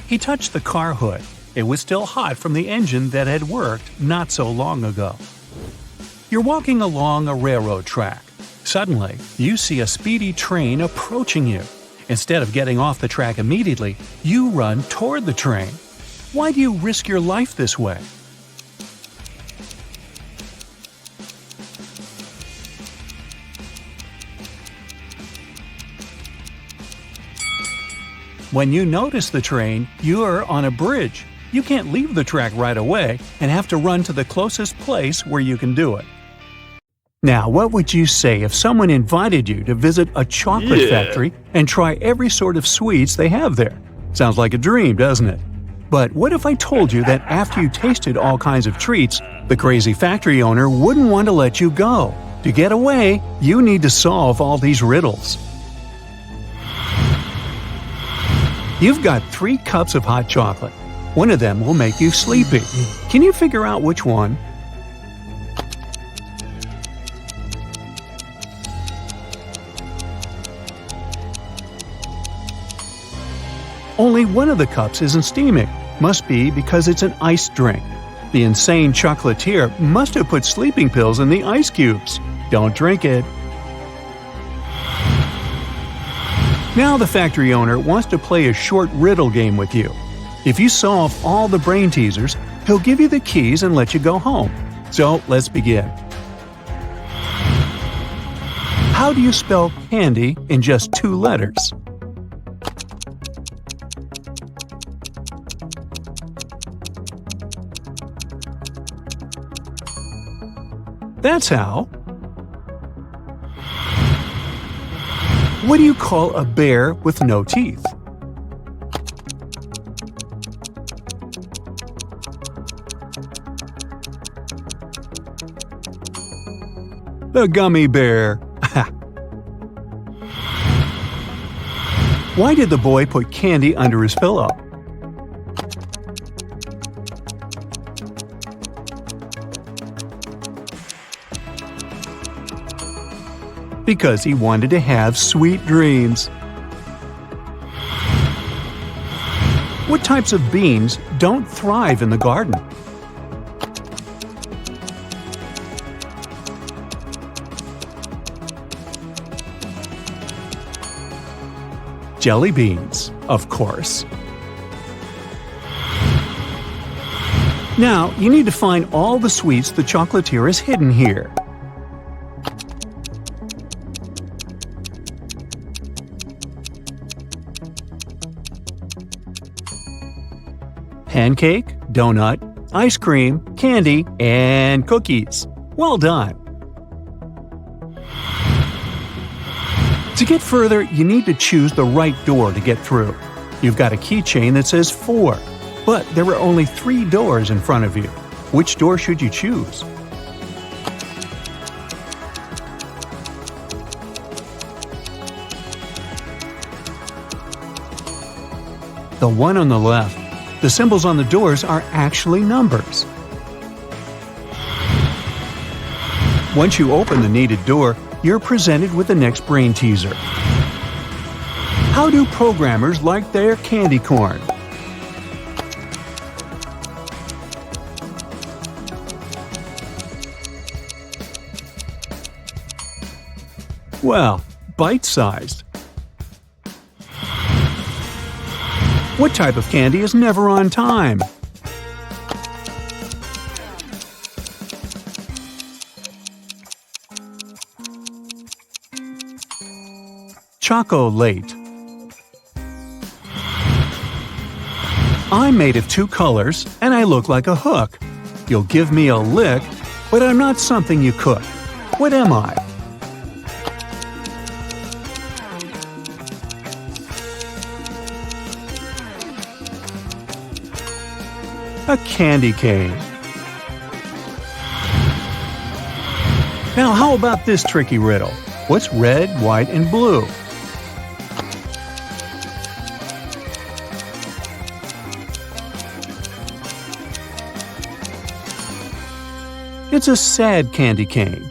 He touched the car hood. It was still hot from the engine that had worked not so long ago. You're walking along a railroad track. Suddenly, you see a speedy train approaching you. Instead of getting off the track immediately, you run toward the train. Why do you risk your life this way? When you notice the train, you're on a bridge. You can't leave the track right away and have to run to the closest place where you can do it. Now, what would you say if someone invited you to visit a chocolate factory and try every sort of sweets they have there? Sounds like a dream, doesn't it? But what if I told you that after you tasted all kinds of treats, the crazy factory owner wouldn't want to let you go? To get away, you need to solve all these riddles. You've got 3 cups of hot chocolate. One of them will make you sleepy. Can you figure out which one? Only one of the cups isn't steaming. Must be because it's an iced drink. The insane chocolatier must have put sleeping pills in the ice cubes. Don't drink it. Now the factory owner wants to play a short riddle game with you. If you solve all the brain teasers, he'll give you the keys and let you go home. So let's begin. How do you spell candy in just 2 letters? That's how. What do you call a bear with no teeth? The gummy bear. Why did the boy put candy under his pillow? Because he wanted to have sweet dreams. What types of beans don't thrive in the garden? Jelly beans, of course. Now, you need to find all the sweets the chocolatier has hidden here. Pancake, donut, ice cream, candy, and cookies. Well done! To get further, you need to choose the right door to get through. You've got a keychain that says 4, but there are only 3 doors in front of you. Which door should you choose? The one on the left. The symbols on the doors are actually numbers. Once you open the needed door, you're presented with the next brain teaser. How do programmers like their candy corn? Well, bite-sized. What type of candy is never on time? Chocolate. I'm made of two colors, and I look like a hook. You'll give me a lick, but I'm not something you cook. What am I? A candy cane. Now how about this tricky riddle? What's red, white, and blue? It's a sad candy cane.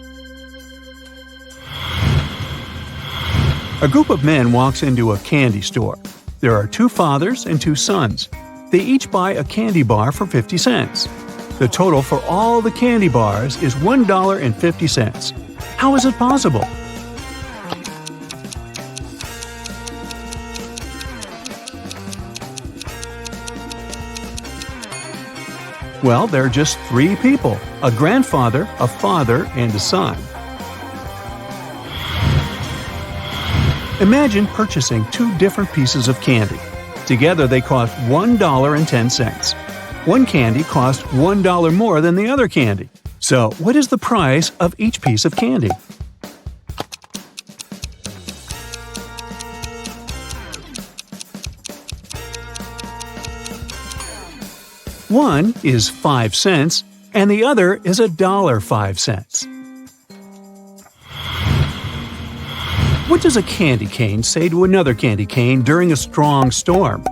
A group of men walks into a candy store. There are two fathers and two sons. They each buy a candy bar for 50 cents. The total for all the candy bars is $1.50. How is it possible? Well, there are just three people: a grandfather, a father, and a son. Imagine purchasing two different pieces of candy. Together they cost $1.10. One candy cost $1 more than the other candy. So, what is the price of each piece of candy? One is 5 cents, and the other is $1.05. What does a candy cane say to another candy cane during a strong storm?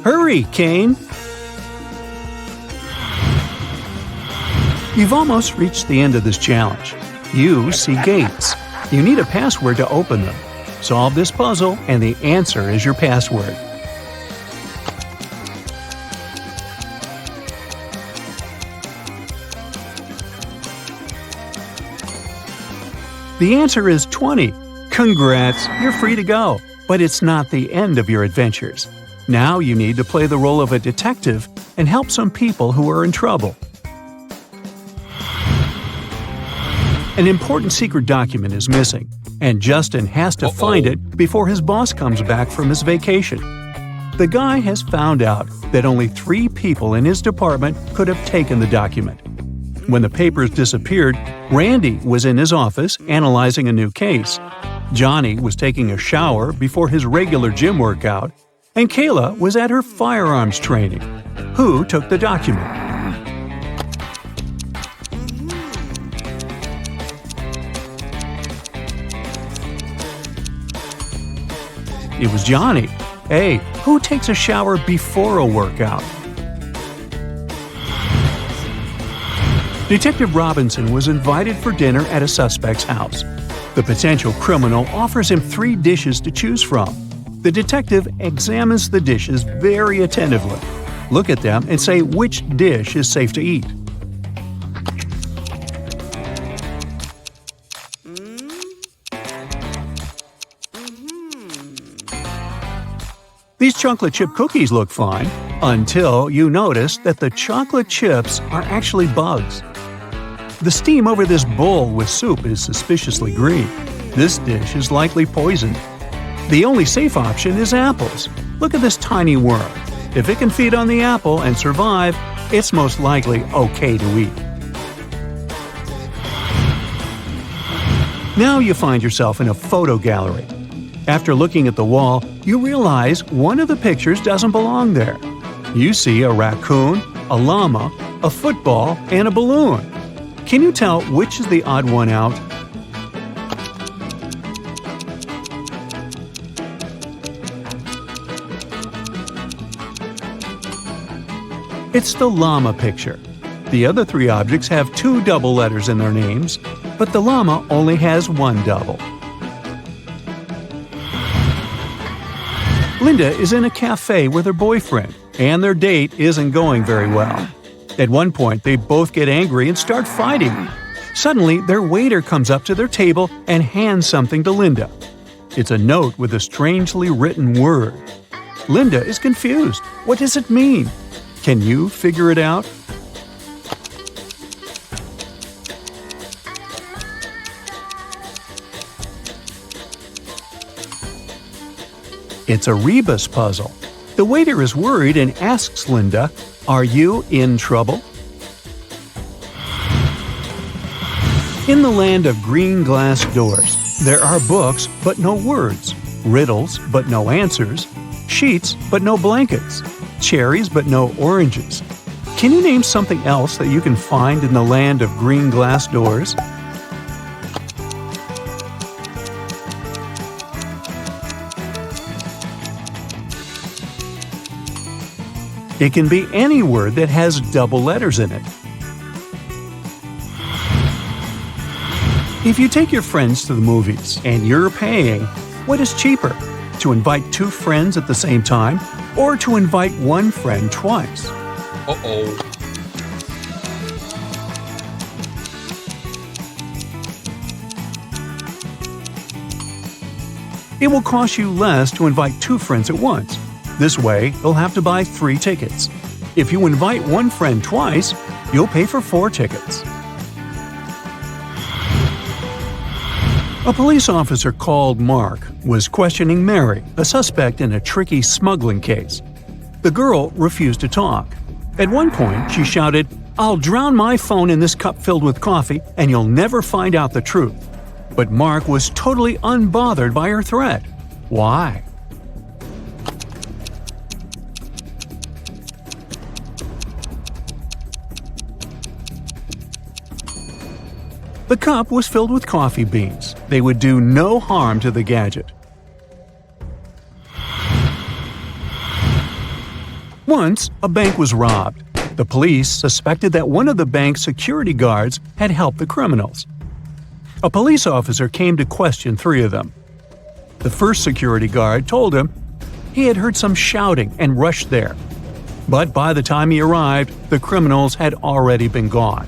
Hurry, Cane! You've almost reached the end of this challenge. You see gates. You need a password to open them. Solve this puzzle, and the answer is your password. The answer is 20. Congrats, you're free to go. But it's not the end of your adventures. Now you need to play the role of a detective and help some people who are in trouble. An important secret document is missing, and Justin has to find it before his boss comes back from his vacation. The guy has found out that only 3 people in his department could have taken the document. When the papers disappeared, Randy was in his office analyzing a new case. Johnny was taking a shower before his regular gym workout, and Kayla was at her firearms training. Who took the document? It was Johnny. Hey, who takes a shower before a workout? Detective Robinson was invited for dinner at a suspect's house. The potential criminal offers him 3 dishes to choose from. The detective examines the dishes very attentively. Look at them and say which dish is safe to eat. These chocolate chip cookies look fine, until you notice that the chocolate chips are actually bugs. The steam over this bowl with soup is suspiciously green. This dish is likely poisoned. The only safe option is apples. Look at this tiny worm. If it can feed on the apple and survive, it's most likely okay to eat. Now you find yourself in a photo gallery. After looking at the wall, you realize one of the pictures doesn't belong there. You see a raccoon, a llama, a football, and a balloon. Can you tell which is the odd one out? It's the llama picture. The other three objects have two double letters in their names, but the llama only has one double. Linda is in a cafe with her boyfriend, and their date isn't going very well. At one point, they both get angry and start fighting. Suddenly, their waiter comes up to their table and hands something to Linda. It's a note with a strangely written word. Linda is confused. What does it mean? Can you figure it out? It's a rebus puzzle. The waiter is worried and asks Linda, "Are you in trouble?" In the land of green glass doors, there are books but no words, riddles but no answers, sheets but no blankets, cherries but no oranges. Can you name something else that you can find in the land of green glass doors? It can be any word that has double letters in it. If you take your friends to the movies and you're paying, what is cheaper? To invite two friends at the same time or to invite one friend twice? Uh-oh. It will cost you less to invite two friends at once. This way, you'll have to buy 3 tickets. If you invite one friend twice, you'll pay for 4 tickets. A police officer called Mark was questioning Mary, a suspect in a tricky smuggling case. The girl refused to talk. At one point, she shouted, "I'll drown my phone in this cup filled with coffee, and you'll never find out the truth." But Mark was totally unbothered by her threat. Why? The cup was filled with coffee beans. They would do no harm to the gadget. Once, a bank was robbed. The police suspected that one of the bank's security guards had helped the criminals. A police officer came to question 3 of them. The first security guard told him he had heard some shouting and rushed there. But by the time he arrived, the criminals had already been gone.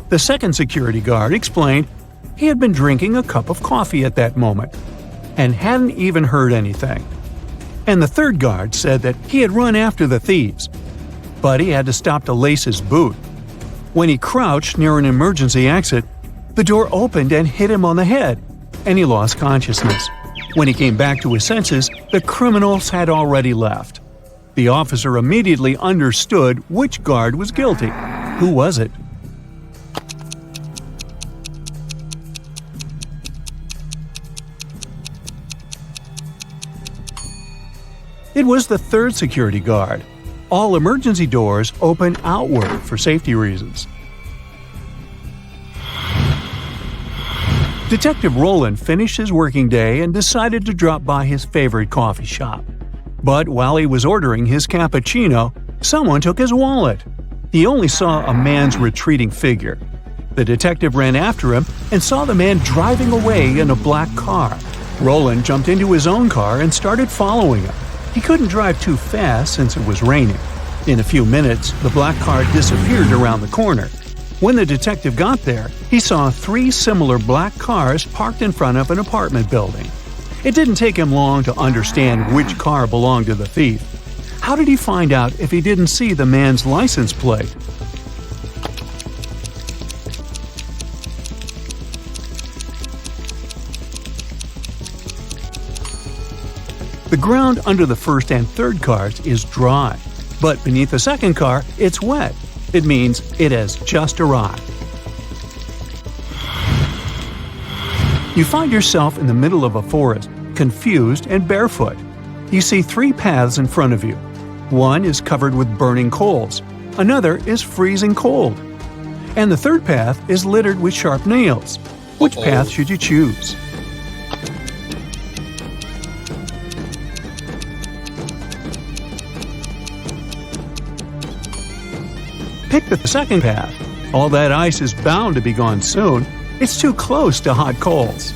The second security guard explained he had been drinking a cup of coffee at that moment and hadn't even heard anything. And the third guard said that he had run after the thieves, but he had to stop to lace his boot. When he crouched near an emergency exit, the door opened and hit him on the head, and he lost consciousness. When he came back to his senses, the criminals had already left. The officer immediately understood which guard was guilty. Who was it? It was the third security guard. All emergency doors open outward for safety reasons. Detective Roland finished his working day and decided to drop by his favorite coffee shop. But while he was ordering his cappuccino, someone took his wallet. He only saw a man's retreating figure. The detective ran after him and saw the man driving away in a black car. Roland jumped into his own car and started following him. He couldn't drive too fast since it was raining. In a few minutes, the black car disappeared around the corner. When the detective got there, he saw 3 similar black cars parked in front of an apartment building. It didn't take him long to understand which car belonged to the thief. How did he find out if he didn't see the man's license plate? The ground under the first and third cars is dry, but beneath the second car, it's wet. It means it has just arrived. You find yourself in the middle of a forest, confused and barefoot. You see 3 paths in front of you. One is covered with burning coals, another is freezing cold, and the third path is littered with sharp nails. Which path should you choose? Pick the second path. All that ice is bound to be gone soon. It's too close to hot coals.